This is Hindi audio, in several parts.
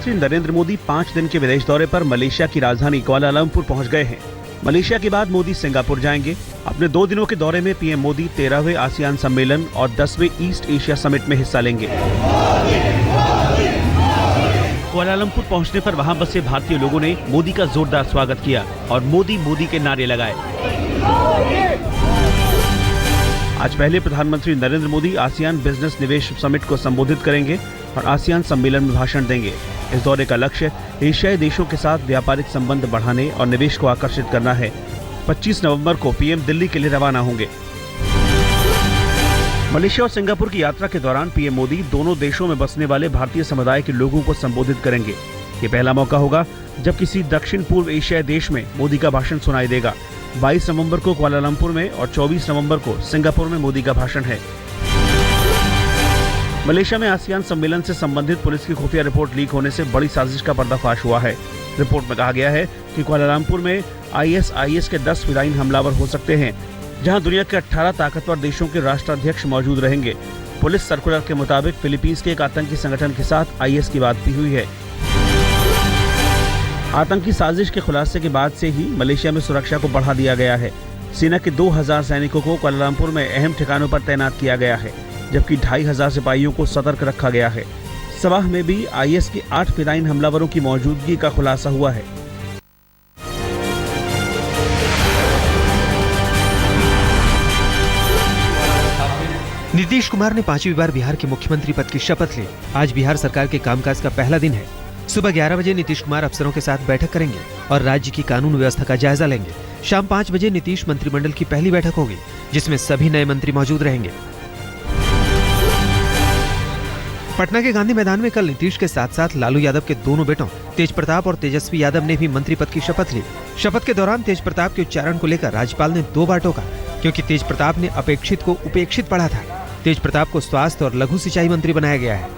प्रधानमंत्री नरेंद्र मोदी 5 दिन के विदेश दौरे पर मलेशिया की राजधानी कुआलालंपुर पहुंच गए हैं। मलेशिया के बाद मोदी सिंगापुर जाएंगे। अपने 2 दिनों के दौरे में पीएम मोदी 13वें आसियान सम्मेलन और 10वें ईस्ट एशिया समिट में हिस्सा लेंगे। कुआलालंपुर पहुंचने पर वहां बसे भारतीय लोगों ने मोदी का जोरदार स्वागत किया और मोदी मोदी के नारे लगाए। आज पहले प्रधानमंत्री नरेंद्र मोदी आसियान बिजनेस निवेश समिट को संबोधित करेंगे और आसियान सम्मेलन में भाषण देंगे। इस दौरे का लक्ष्य एशियाई देशों के साथ व्यापारिक संबंध बढ़ाने और निवेश को आकर्षित करना है। 25 नवंबर को पीएम दिल्ली के लिए रवाना होंगे। मलेशिया और सिंगापुर की यात्रा के दौरान पीएम मोदी दोनों देशों में बसने वाले भारतीय समुदाय के लोगों को संबोधित करेंगे। ये पहला मौका होगा जब किसी दक्षिण पूर्व एशियाई देश में मोदी का भाषण सुनाई देगा। 22 नवंबर को कुआलालंपुर में और 24 नवंबर को सिंगापुर में मोदी का भाषण है। मलेशिया में आसियान सम्मेलन से संबंधित पुलिस की खुफिया रिपोर्ट लीक होने से बड़ी साजिश का पर्दाफाश हुआ है। रिपोर्ट में कहा गया है कि कुआलालंपुर में ISIS के 10 फिदायीन हमलावर हो सकते हैं, जहां दुनिया के 18 ताकतवर देशों के राष्ट्राध्यक्ष मौजूद रहेंगे। पुलिस सर्कुलर के मुताबिक फिलीपींस के एक आतंकी संगठन के साथ IS की बात भी हुई है। आतंकी साजिश के खुलासे के बाद से ही मलेशिया में सुरक्षा को बढ़ा दिया गया है। सेना के 2000 सैनिकों को कुआलालंपुर में अहम ठिकानों पर तैनात किया गया है, जबकि 2500 सिपाहियों को सतर्क रखा गया है। सबाह में भी IS के 8 फिदायीन हमलावरों की मौजूदगी का खुलासा हुआ है। नीतीश कुमार ने 5वीं बार बिहार के मुख्यमंत्री पद की शपथ ली। आज बिहार सरकार के कामकाज का पहला दिन है। सुबह 11 बजे नीतीश कुमार अफसरों के साथ बैठक करेंगे और राज्य की कानून व्यवस्था का जायजा लेंगे। शाम 5 बजे नीतीश मंत्रिमंडल की पहली बैठक होगी, जिसमें सभी नए मंत्री मौजूद रहेंगे। पटना के गांधी मैदान में कल नीतीश के साथ साथ लालू यादव के दोनों बेटों तेज प्रताप और तेजस्वी यादव ने भी मंत्री पद की शपथ ली। शपथ के दौरान तेज प्रताप के उच्चारण को लेकर राज्यपाल ने 2 बार टोका, क्योंकि तेज प्रताप ने अपेक्षित को उपेक्षित पढ़ा था। तेज प्रताप को स्वास्थ्य और लघु सिंचाई मंत्री बनाया गया है।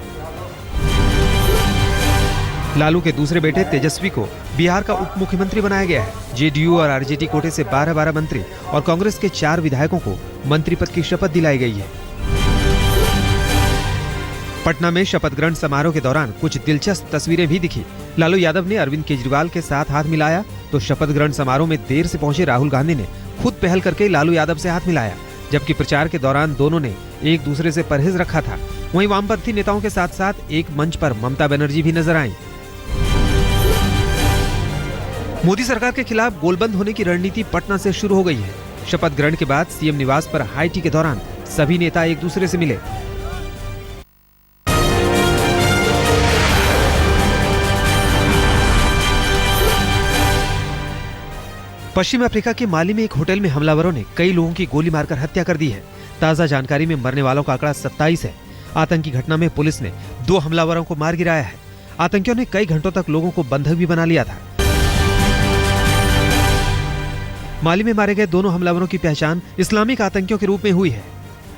लालू के दूसरे बेटे तेजस्वी को बिहार का उप मुख्यमंत्री बनाया गया है। JDU और RJD कोटे से 12 मंत्री और कांग्रेस के 4 विधायकों को मंत्री पद की शपथ दिलाई गई है। पटना में शपथ ग्रहण समारोह के दौरान कुछ दिलचस्प तस्वीरें भी दिखी। लालू यादव ने अरविंद केजरीवाल के साथ हाथ मिलाया, तो शपथ ग्रहण समारोह में देर से पहुंचे राहुल गांधी ने खुद पहल करके लालू यादव से हाथ मिलाया, जबकि प्रचार के दौरान दोनों ने एक दूसरे से परहेज रखा था। वहीं वामपंथी नेताओं के साथ साथ एक मंच पर ममता बनर्जी भी नजर आईं। मोदी सरकार के खिलाफ गोलबंद होने की रणनीति पटना से शुरू हो गई है। शपथ ग्रहण के बाद सीएम निवास पर हाई टी के दौरान सभी नेता एक दूसरे से मिले। पश्चिम अफ्रीका के माली में एक होटल में हमलावरों ने कई लोगों की गोली मारकर हत्या कर दी है। ताजा जानकारी में मरने वालों का आंकड़ा 27 है। आतंकी घटना में पुलिस ने 2 हमलावरों को मार गिराया है। आतंकियों ने कई घंटों तक लोगों को बंधक भी बना लिया था। माली में मारे गए दोनों हमलावरों की पहचान इस्लामिक आतंकियों के रूप में हुई है।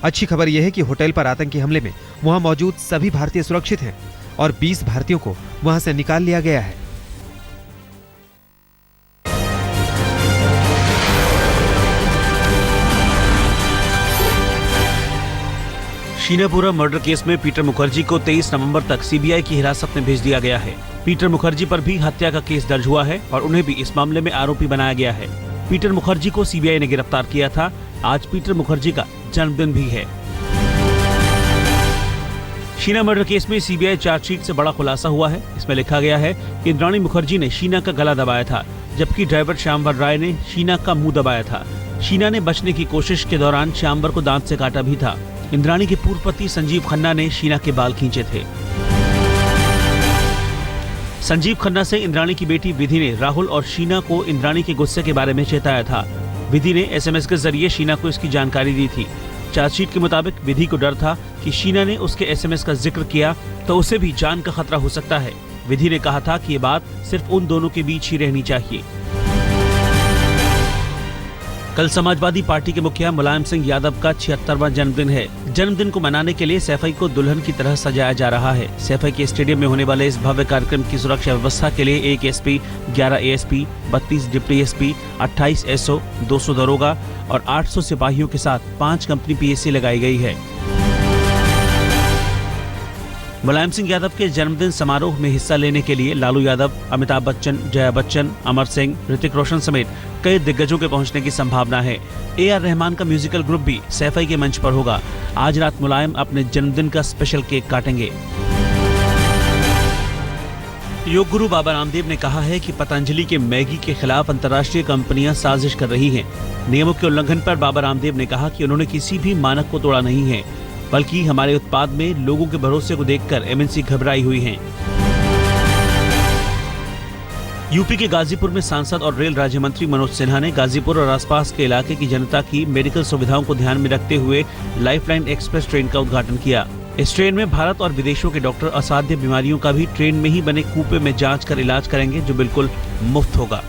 अच्छी खबर यह है कि होटल पर आतंकी हमले में वहां मौजूद सभी भारतीय सुरक्षित हैं और 20 भारतीयों को वहां से निकाल लिया गया है। शीनापुरा मर्डर केस में पीटर मुखर्जी को 23 नवंबर तक सीबीआई की हिरासत में भेज दिया गया है। पीटर मुखर्जी पर भी हत्या का केस दर्ज हुआ है और उन्हें भी इस मामले में आरोपी बनाया गया है। पीटर मुखर्जी को सीबीआई ने गिरफ्तार किया था। आज पीटर मुखर्जी का जन्मदिन भी है। शीना मर्डर केस में सीबीआई चार्जशीट से बड़ा खुलासा हुआ है। इसमें लिखा गया है कि इंद्राणी मुखर्जी ने शीना का गला दबाया था, जबकि ड्राइवर श्यामवर राय ने शीना का मुंह दबाया था। शीना ने बचने की कोशिश के दौरान श्यामवर को दांत से काटा भी था। इंद्राणी के पूर्व पति संजीव खन्ना ने शीना के बाल खींचे थे। संजीव खन्ना से इंद्राणी की बेटी विधि ने राहुल और शीना को इंद्राणी के गुस्से के बारे में चेताया था। विधि ने SMS के जरिए शीना को इसकी जानकारी दी थी। चार्जशीट के मुताबिक विधि को डर था कि शीना ने उसके SMS का जिक्र किया तो उसे भी जान का खतरा हो सकता है। विधि ने कहा था कि ये बात सिर्फ उन दोनों के बीच ही रहनी चाहिए। कल समाजवादी पार्टी के मुखिया मुलायम सिंह यादव का 76वां जन्मदिन है। जन्मदिन को मनाने के लिए सैफई को दुल्हन की तरह सजाया जा रहा है। सैफई के स्टेडियम में होने वाले इस भव्य कार्यक्रम की सुरक्षा व्यवस्था के लिए 1 SP, 11 ASP, 32 deputy SP, 28 SO, 200 दरोगा और 800 सिपाहियों के साथ 5 कंपनी PSC लगाई गई है। मुलायम सिंह यादव के जन्मदिन समारोह में हिस्सा लेने के लिए लालू यादव, अमिताभ बच्चन, जया बच्चन, अमर सिंह, ऋतिक रोशन समेत कई दिग्गजों के पहुंचने की संभावना है। AR रहमान का म्यूजिकल ग्रुप भी सैफई के मंच पर होगा। आज रात मुलायम अपने जन्मदिन का स्पेशल केक काटेंगे। योग गुरु बाबा रामदेव ने कहा है कि पतंजलि के मैगी के खिलाफ अंतर्राष्ट्रीय कंपनियां साजिश कर रही हैं। नियमों के उल्लंघन पर बाबा रामदेव ने कहा कि उन्होंने किसी भी मानक को तोड़ा नहीं है, बल्कि हमारे उत्पाद में लोगों के भरोसे को देखकर MNC घबराई हुई हैं। यूपी के गाजीपुर में सांसद और रेल राज्य मंत्री मनोज सिन्हा ने गाजीपुर और आसपास के इलाके की जनता की मेडिकल सुविधाओं को ध्यान में रखते हुए लाइफलाइन एक्सप्रेस ट्रेन का उद्घाटन किया। इस ट्रेन में भारत और विदेशों के डॉक्टर असाध्य बीमारियों का भी ट्रेन में ही बने कूपे में जांच कर इलाज करेंगे, जो बिल्कुल मुफ्त होगा।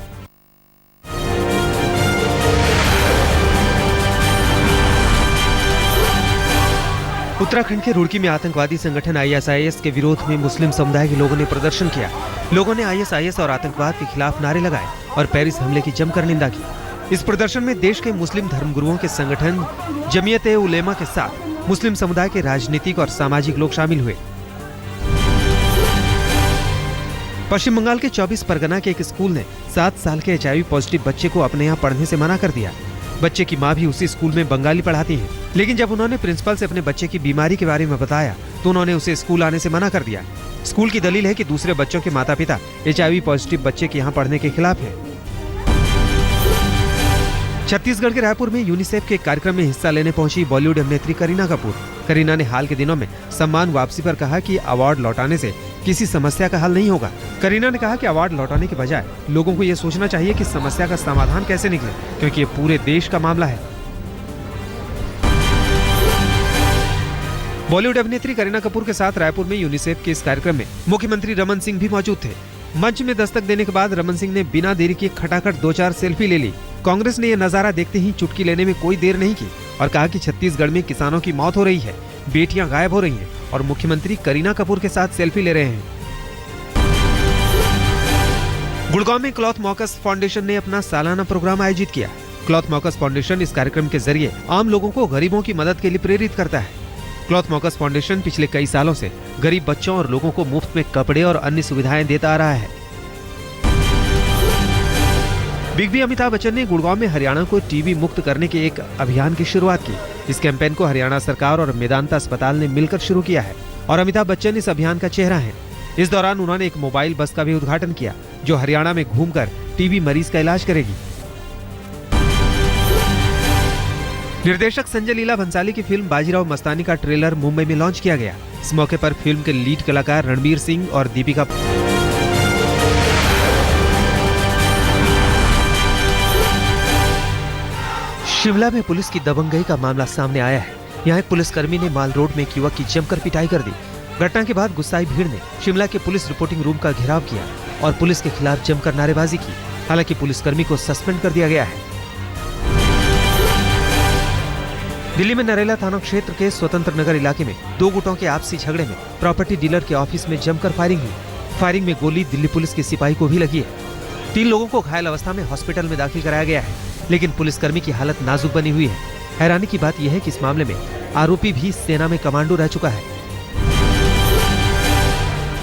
उत्तराखंड के रुड़की में आतंकवादी संगठन ISIS के विरोध में मुस्लिम समुदाय के लोगों ने प्रदर्शन किया। लोगों ने ISIS और आतंकवाद के खिलाफ नारे लगाए और पेरिस हमले की जमकर निंदा की। इस प्रदर्शन में देश के मुस्लिम धर्मगुरुओं के संगठन जमीयत-ए-उलेमा के साथ मुस्लिम समुदाय के राजनीतिक और सामाजिक लोग शामिल हुए। पश्चिम बंगाल के 24 परगना के एक स्कूल ने 7 साल के HIV पॉजिटिव बच्चे को अपने यहाँ पढ़ने से मना कर दिया। बच्चे की मां भी उसी स्कूल में बंगाली पढ़ाती है, लेकिन जब उन्होंने प्रिंसिपल से अपने बच्चे की बीमारी के बारे में बताया तो उन्होंने उसे स्कूल आने से मना कर दिया। स्कूल की दलील है कि दूसरे बच्चों के माता पिता HIV पॉजिटिव बच्चे के यहाँ पढ़ने के खिलाफ है। छत्तीसगढ़ के रायपुर में यूनिसेफ के कार्यक्रम में हिस्सा लेने पहुंची बॉलीवुड अभिनेत्री करीना कपूर। करीना ने हाल के दिनों में सम्मान वापसी पर कहा कि अवार्ड लौटाने से किसी समस्या का हल नहीं होगा। करीना ने कहा कि अवार्ड लौटाने के बजाय लोगों को ये सोचना चाहिए कि समस्या का समाधान कैसे निकले, क्योंकि ये पूरे देश का मामला है। बॉलीवुड अभिनेत्री करीना कपूर के साथ रायपुर में यूनिसेफ के इस कार्यक्रम में मुख्यमंत्री रमन सिंह भी मौजूद थे। मंच में दस्तक देने के बाद रमन सिंह ने बिना देरी किए खटाखट 2-4 सेल्फी ले ली। कांग्रेस ने यह नजारा देखते ही चुटकी लेने में कोई देर नहीं की और कहा कि छत्तीसगढ़ में किसानों की मौत हो रही है, बेटियां गायब हो रही हैं और मुख्यमंत्री करीना कपूर के साथ सेल्फी ले रहे हैं। गुड़गांव में क्लॉथ मॉकर्स फाउंडेशन ने अपना सालाना प्रोग्राम आयोजित किया। क्लॉथ मॉकर्स फाउंडेशन इस कार्यक्रम के जरिए आम लोगों को गरीबों की मदद के लिए प्रेरित करता है। क्लॉथ मॉकर्स फाउंडेशन पिछले कई सालों से गरीब बच्चों और लोगों को मुफ्त में कपड़े और अन्य सुविधाएं देता आ रहा है। बिग बी अमिताभ बच्चन ने गुड़गांव में हरियाणा को टीबी मुक्त करने के एक अभियान की शुरुआत की। इस कैंपेन को हरियाणा सरकार और मेदांता अस्पताल ने मिलकर शुरू किया है और अमिताभ बच्चन इस अभियान का चेहरा है। इस दौरान उन्होंने एक मोबाइल बस का भी उद्घाटन किया, जो हरियाणा में घूमकर टीबी मरीज का इलाज करेगी। निर्देशक संजय लीला भंसाली की फिल्म बाजीराव मस्तानी का ट्रेलर मुंबई में लॉन्च किया गया। इस मौके पर फिल्म के लीड कलाकार रणबीर सिंह और दीपिका शिमला में पुलिस की दबंगई का मामला सामने आया है। यहाँ एक पुलिसकर्मी ने माल रोड में एक युवक की जमकर पिटाई कर दी। घटना के बाद गुस्साई भीड़ ने शिमला के पुलिस रिपोर्टिंग रूम का घेराव किया और पुलिस के खिलाफ जमकर नारेबाजी की। हालांकि पुलिसकर्मी को सस्पेंड कर दिया गया है। दिल्ली में नरेला थाना क्षेत्र के स्वतंत्र नगर इलाके में 2 गुटों के आपसी झगड़े में प्रॉपर्टी डीलर के ऑफिस में जमकर फायरिंग हुई। फायरिंग में गोली दिल्ली पुलिस के सिपाही को भी लगी है। 3 लोगों को घायल अवस्था में हॉस्पिटल में दाखिल कराया गया है, लेकिन पुलिसकर्मी की हालत नाजुक बनी हुई है। हैरानी की बात यह है कि इस मामले में आरोपी भी सेना में कमांडो रह चुका है।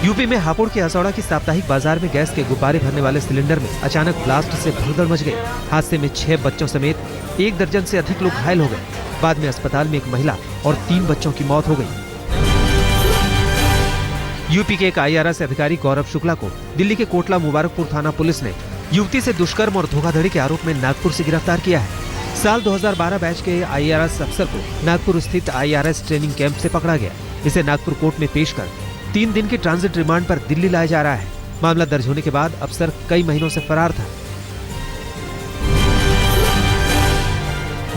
यूपी में हापुड़ के असौड़ा की साप्ताहिक बाजार में गैस के गुब्बारे भरने वाले सिलेंडर में अचानक ब्लास्ट से भगदड़ मच गई। हादसे में 6 बच्चों समेत 1 दर्जन से अधिक लोग घायल हो गए। बाद में अस्पताल में एक महिला और 3 बच्चों की मौत हो गई। यूपी के एक IRS अधिकारी गौरव शुक्ला को दिल्ली के कोटला मुबारकपुर थाना पुलिस ने युवती से दुष्कर्म और धोखाधड़ी के आरोप में नागपुर से गिरफ्तार किया है। साल 2012 बैच के IRS अफसर को नागपुर स्थित IRS ट्रेनिंग कैंप से पकड़ा गया। इसे नागपुर कोर्ट में पेश कर 3 दिन के ट्रांजिट रिमांड पर दिल्ली लाया जा रहा है। मामला दर्ज होने के बाद अफसर कई महीनों से फरार था।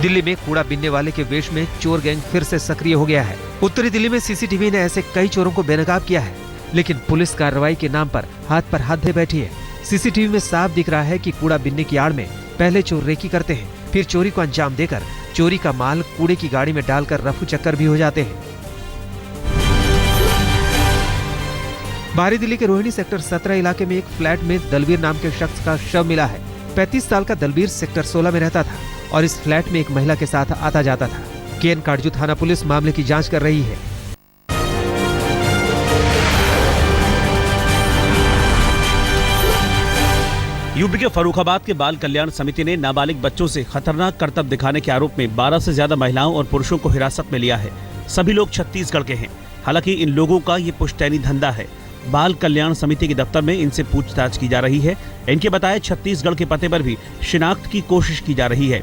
दिल्ली में कूड़ा बीनने वाले के वेश में चोर गैंग फिर से सक्रिय हो गया है। उत्तरी दिल्ली में CCTV ने ऐसे कई चोरों को बेनकाब किया है, लेकिन पुलिस कार्रवाई के नाम पर हाथ धरे बैठी है। CCTV में साफ दिख रहा है कि कूड़ा बीनने की आड़ में पहले चोर रेकी करते हैं, फिर चोरी को अंजाम देकर चोरी का माल कूड़े की गाड़ी में डालकर रफू चक्कर भी हो जाते हैं। बाहरी दिल्ली के रोहिणी सेक्टर 17 इलाके में एक फ्लैट में दलबीर नाम के शख्स का शव मिला है। 35 साल का दलबीर सेक्टर 16 में रहता था और इस फ्लैट में एक महिला के साथ आता जाता था। केन काटजू थाना पुलिस मामले की जांच कर रही है। यूपी के फर्रुखाबाद के बाल कल्याण समिति ने नाबालिग बच्चों से खतरनाक करतब दिखाने के आरोप में 12 से ज्यादा महिलाओं और पुरुषों को हिरासत में लिया है। सभी लोग छत्तीसगढ़ के हैं। हालांकि इन लोगों का ये पुश्तैनी धंधा है। बाल कल्याण समिति के दफ्तर में इनसे पूछताछ की जा रही है। इनके बताए छत्तीसगढ़ के पते पर भी शिनाख्त की कोशिश की जा रही है।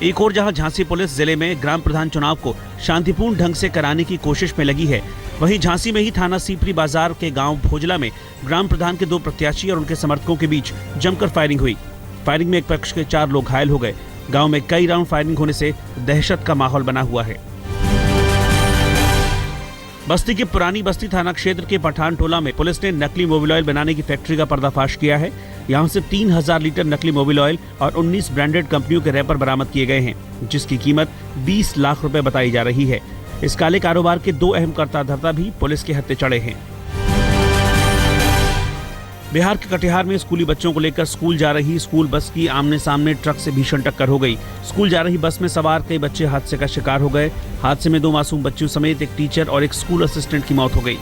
एक और जहां झांसी पुलिस जिले में ग्राम प्रधान चुनाव को शांतिपूर्ण ढंग से कराने की कोशिश में लगी है, वहीं झांसी में ही थाना सीपरी बाजार के गांव भोजला में ग्राम प्रधान के 2 प्रत्याशी और उनके समर्थकों के बीच जमकर फायरिंग हुई। फायरिंग में एक पक्ष के 4 लोग घायल हो गए। गांव में कई राउंड फायरिंग होने से दहशत का माहौल बना हुआ है। बस्ती के पुरानी बस्ती थाना क्षेत्र के पठान टोला में पुलिस ने नकली मोबिल ऑयल बनाने की फैक्ट्री का पर्दाफाश किया है। यहां से 3000 लीटर नकली मोबिल ऑयल और 19 ब्रांडेड कंपनियों के रैपर बरामद किए गए हैं, जिसकी कीमत 20 लाख रुपए बताई जा रही है। इस काले कारोबार के 2 अहम कर्ता-धर्ता भी पुलिस के हत्थे चढ़े हैं। बिहार के कटिहार में स्कूली बच्चों को लेकर स्कूल जा रही स्कूल बस की आमने सामने ट्रक से भीषण टक्कर हो गई। स्कूल जा रही बस में सवार कई बच्चे हादसे का शिकार हो गए। हादसे में 2 मासूम बच्चों समेत एक टीचर और एक स्कूल असिस्टेंट की मौत हो गई।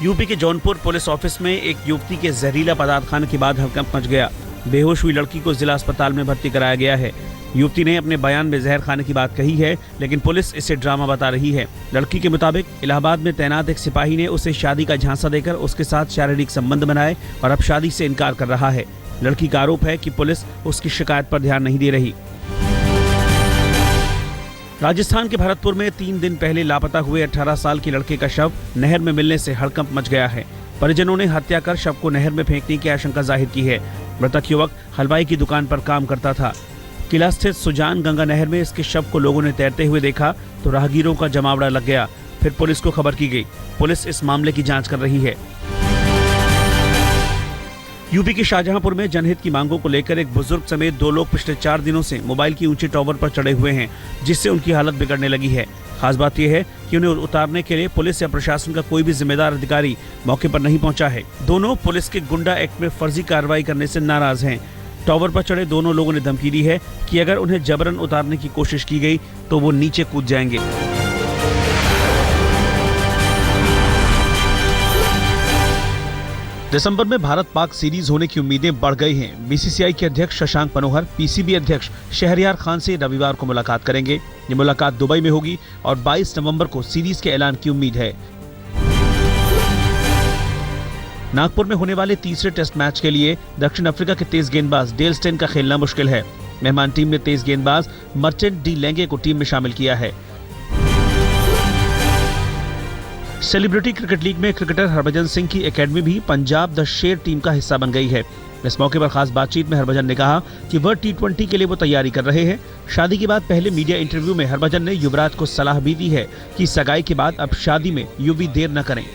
यूपी के जौनपुर पुलिस ऑफिस में एक युवती के जहरीला पदार्थ खाने के बाद हड़कंप मच गया। बेहोश हुई लड़की को जिला अस्पताल में भर्ती कराया गया है। युवती ने अपने बयान में जहर खाने की बात कही है, लेकिन पुलिस इसे ड्रामा बता रही है। लड़की के मुताबिक इलाहाबाद में तैनात एक सिपाही ने उसे शादी का झांसा देकर उसके साथ शारीरिक संबंध बनाए और अब शादी से इनकार कर रहा है। लड़की का आरोप है कि पुलिस उसकी शिकायत पर ध्यान नहीं दे रही। राजस्थान के भरतपुर में 3 दिन पहले लापता हुए 18 साल के लड़के का शव नहर में मिलने से हड़कंप मच गया है। परिजनों ने हत्या कर शव को नहर में फेंकने की आशंका जाहिर की है। मृतक युवक हलवाई की दुकान पर काम करता था। किला स्थित सुजान गंगा नहर में इसके शव को लोगों ने तैरते हुए देखा तो राहगीरों का जमावड़ा लग गया। फिर पुलिस को खबर की गई। पुलिस इस मामले की जांच कर रही है। यूपी के शाहजहांपुर में जनहित की मांगों को लेकर एक बुजुर्ग समेत 2 लोग पिछले 4 दिनों से मोबाइल की ऊंचे टावर पर चढ़े हुए हैं, जिससे उनकी हालत बिगड़ने लगी है। खास बात यह है कि उन्हें उतारने के लिए पुलिस या प्रशासन का कोई भी जिम्मेदार अधिकारी मौके पर नहीं पहुंचा है। दोनों पुलिस के गुंडा एक्ट में फर्जी कार्रवाई करने से नाराज हैं। टावर पर चढ़े दोनों लोगों ने धमकी दी है कि अगर उन्हें जबरन उतारने की कोशिश की गई तो वो नीचे कूद जाएंगे। दिसंबर में भारत पाक सीरीज होने की उम्मीदें बढ़ गई हैं। बीसीसीआई के अध्यक्ष शशांक मनोहर पीसीबी अध्यक्ष शहरयार खान से रविवार को मुलाकात करेंगे। ये मुलाकात दुबई में होगी और 22 नवंबर को सीरीज के ऐलान की उम्मीद है। नागपुर में होने वाले तीसरे टेस्ट मैच के लिए दक्षिण अफ्रीका के तेज गेंदबाज डेल स्टेन का खेलना मुश्किल है। मेहमान टीम ने तेज गेंदबाज मर्चेंट डी लेंगे को टीम में शामिल किया है। सेलिब्रिटी क्रिकेट लीग में क्रिकेटर हरभजन सिंह की एकेडमी भी पंजाब द शेर टीम का हिस्सा बन गई है। इस मौके पर खास बातचीत में हरभजन ने कहा कि वह T20 के लिए वो तैयारी कर रहे हैं। शादी के बाद पहले मीडिया इंटरव्यू में हरभजन ने युवराज को सलाह भी दी है कि सगाई के बाद अब शादी में युवी देर न करें।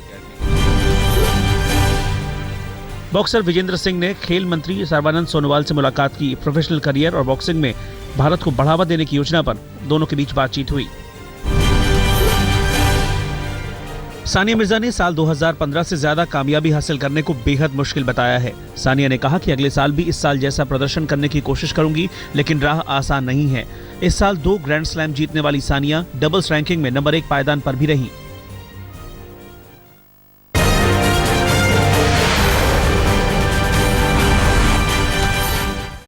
बॉक्सर विजेंद्र सिंह ने खेल मंत्री सर्बानंद सोनोवाल से मुलाकात की। प्रोफेशनल करियर और बॉक्सिंग में भारत को बढ़ावा देने की योजना पर दोनों के बीच बातचीत हुई। सानिया मिर्जा ने साल 2015 से ज्यादा कामयाबी हासिल करने को बेहद मुश्किल बताया है। सानिया ने कहा कि अगले साल भी इस साल जैसा प्रदर्शन करने की कोशिश करूंगी, लेकिन राह आसान नहीं है। इस साल 2 ग्रैंड स्लैम जीतने वाली सानिया डबल्स रैंकिंग में नंबर 1 पायदान पर भी रही।